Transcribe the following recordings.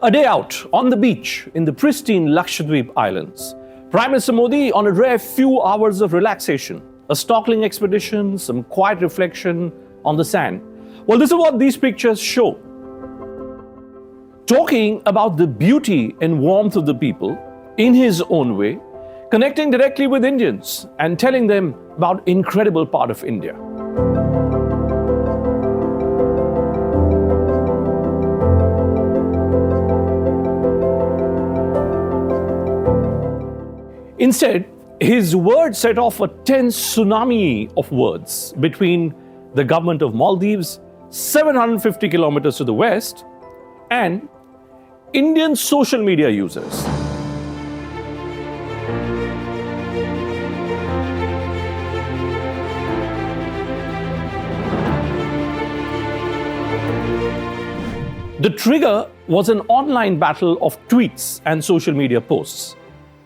A day out on the beach in the pristine Lakshadweep Islands. Prime Minister Modi on a rare few hours of relaxation, a snorkeling expedition, some quiet reflection on the sand. Well, this is what these pictures show. Talking about the beauty and warmth of the people in his own way, connecting directly with Indians and telling them about incredible part of India. Instead, his words set off a tense tsunami of words between the government of Maldives, 750 kilometers to the west, and Indian social media users. The trigger was an online battle of tweets and social media posts,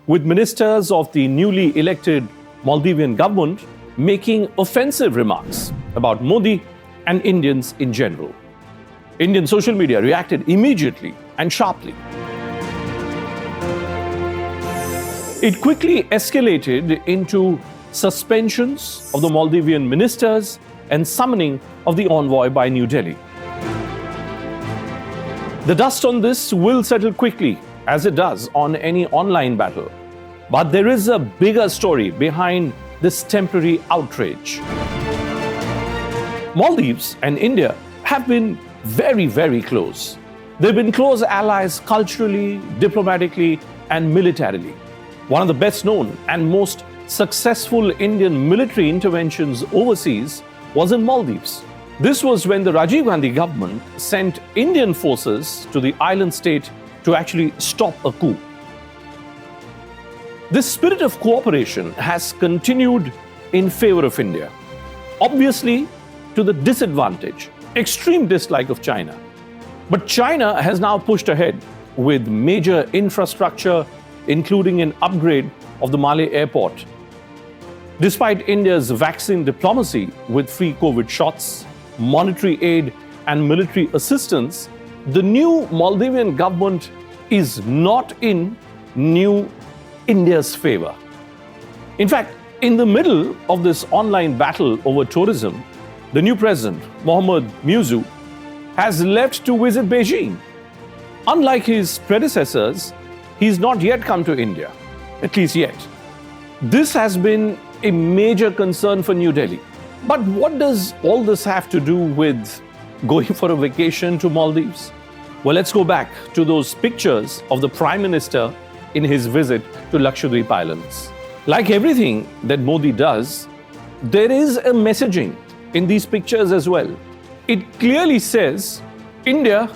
with ministers of the newly elected Maldivian government making offensive remarks about Modi and Indians in general. Indian social media reacted immediately and sharply. It quickly escalated into suspensions of the Maldivian ministers and summoning of the envoy by New Delhi. The dust on this will settle quickly, as it does on any online battle. But there is a bigger story behind this temporary outrage. Maldives and India have been very, very close. They've been close allies culturally, diplomatically, and militarily. One of the best known and most successful Indian military interventions overseas was in Maldives. This was when the Rajiv Gandhi government sent Indian forces to the island state to actually stop a coup. This spirit of cooperation has continued in favor of India, obviously to the disadvantage, extreme dislike of China. But China has now pushed ahead with major infrastructure, including an upgrade of the Malé airport. Despite India's vaccine diplomacy with free COVID shots, monetary aid and military assistance, the new Maldivian government is not in new India's favor. In fact, in the middle of this online battle over tourism, the new president, Mohammad Muizzu, has left to visit Beijing. Unlike his predecessors, he's not yet come to India, at least yet. This has been a major concern for New Delhi. But what does all this have to do with going for a vacation to Maldives? Well, let's go back to those pictures of the Prime Minister in his visit to Lakshadweep Islands. Like everything that Modi does, there is a messaging in these pictures as well. It clearly says, India,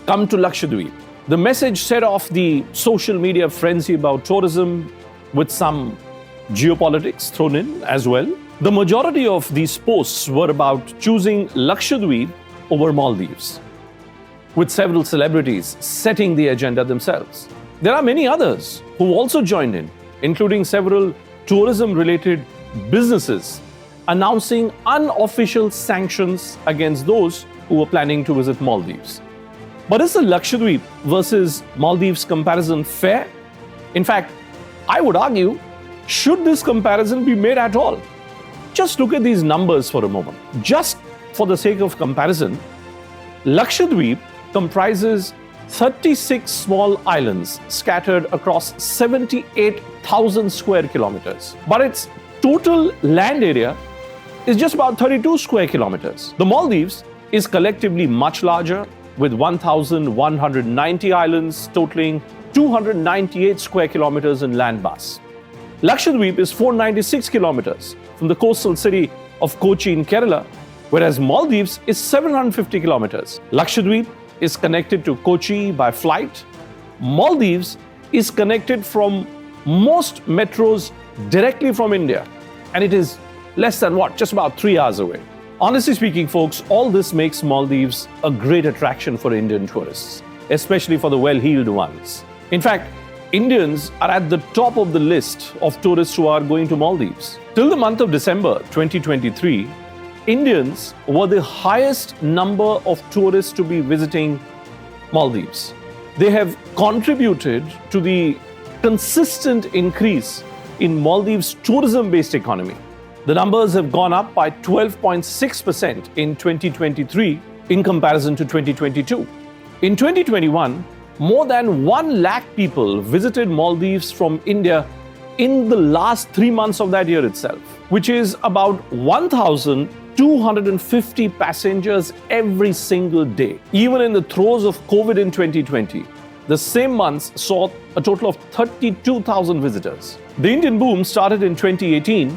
come to Lakshadweep. The message set off the social media frenzy about tourism with some geopolitics thrown in as well. The majority of these posts were about choosing Lakshadweep over Maldives, with several celebrities setting the agenda themselves. There are many others who also joined in, including several tourism-related businesses announcing unofficial sanctions against those who were planning to visit Maldives. But is the Lakshadweep versus Maldives comparison fair? In fact, I would argue, should this comparison be made at all? Just look at these numbers for a moment. Just for the sake of comparison, Lakshadweep comprises 36 small islands scattered across 78,000 square kilometers. But its total land area is just about 32 square kilometers. The Maldives is collectively much larger, with 1,190 islands totaling 298 square kilometers in landmass. Lakshadweep is 496 kilometers from the coastal city of Kochi in Kerala, whereas Maldives is 750 kilometers. Lakshadweep is connected to Kochi by flight. Maldives is connected from most metros directly from India, and it is less than just about 3 hours away. Honestly speaking, folks, all this makes Maldives a great attraction for Indian tourists, especially for the well-heeled ones. In fact, Indians are at the top of the list of tourists who are going to Maldives. Till the month of December 2023, Indians were the highest number of tourists to be visiting Maldives. They have contributed to the consistent increase in Maldives' tourism-based economy. The numbers have gone up by 12.6% in 2023 in comparison to 2022. In 2021, more than 1 lakh people visited Maldives from India in the last 3 months of that year itself, which is about 1,250 passengers every single day. Even in the throes of COVID in 2020, the same months saw a total of 32,000 visitors. The Indian boom started in 2018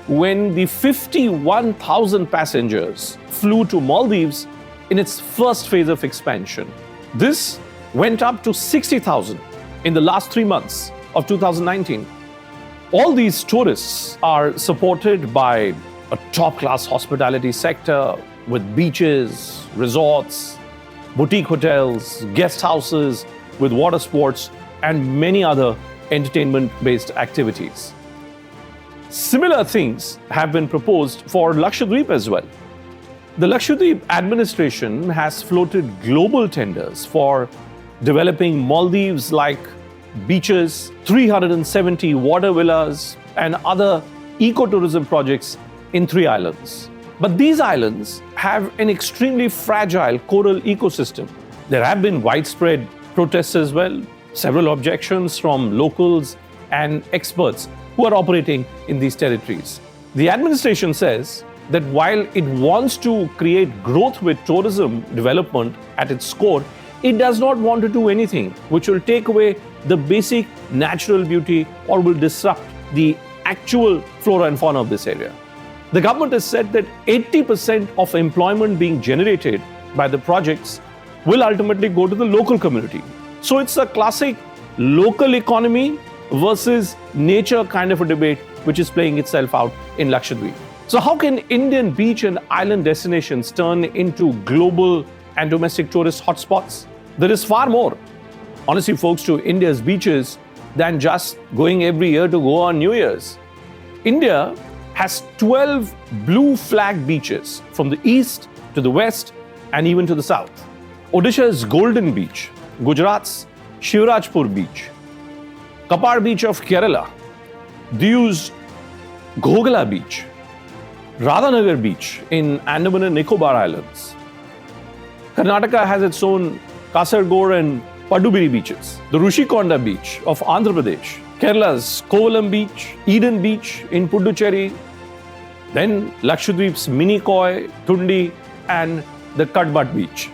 when the 51,000 passengers flew to Maldives in its first phase of expansion. This went up to 60,000 in the last 3 months of 2019. All these tourists are supported by a top-class hospitality sector with beaches, resorts, boutique hotels, guest houses with water sports, and many other entertainment-based activities. Similar things have been proposed for Lakshadweep as well. The Lakshadweep administration has floated global tenders for developing Maldives like beaches, 370 water villas, and other ecotourism projects in 3 islands. But these islands have an extremely fragile coral ecosystem. There have been widespread protests as well, several objections from locals and experts who are operating in these territories. The administration says that while it wants to create growth with tourism development at its core, it does not want to do anything which will take away the basic natural beauty or will disrupt the actual flora and fauna of this area. The government has said that 80% of employment being generated by the projects will ultimately go to the local community. So it's a classic local economy versus nature kind of a debate which is playing itself out in Lakshadweep. So how can Indian beach and island destinations turn into global and domestic tourist hotspots? There is far more, honestly folks, to India's beaches than just going every year to go on New Year's. India has 12 blue flag beaches from the east to the west and even to the south. Odisha's Golden Beach, Gujarat's Shivrajpur Beach, Kapar Beach of Kerala, Diyu's Ghogala Beach, Radhanagar Beach in Andaman and Nicobar Islands. Karnataka has its own Kasaragod and Padubiri beaches, the Rushikonda Beach of Andhra Pradesh, Kerala's Kovalam Beach, Eden Beach in Puducherry, then Lakshadweep's Minikoi, Thundi, and the Kadbat Beach.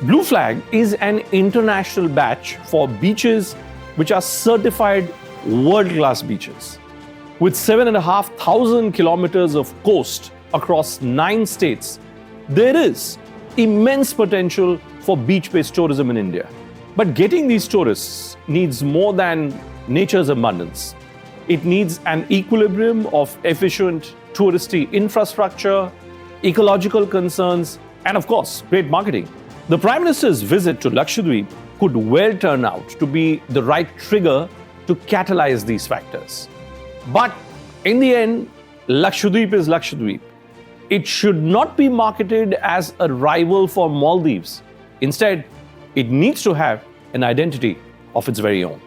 Blue Flag is an international badge for beaches which are certified world-class beaches. With 7,500 kilometers of coast across 9 states, there is immense potential for beach-based tourism in India. But getting these tourists needs more than nature's abundance. It needs an equilibrium of efficient touristy infrastructure, ecological concerns, and of course, great marketing. The Prime Minister's visit to Lakshadweep could well turn out to be the right trigger to catalyze these factors. But in the end, Lakshadweep is Lakshadweep. It should not be marketed as a rival for Maldives. Instead, it needs to have an identity of its very own.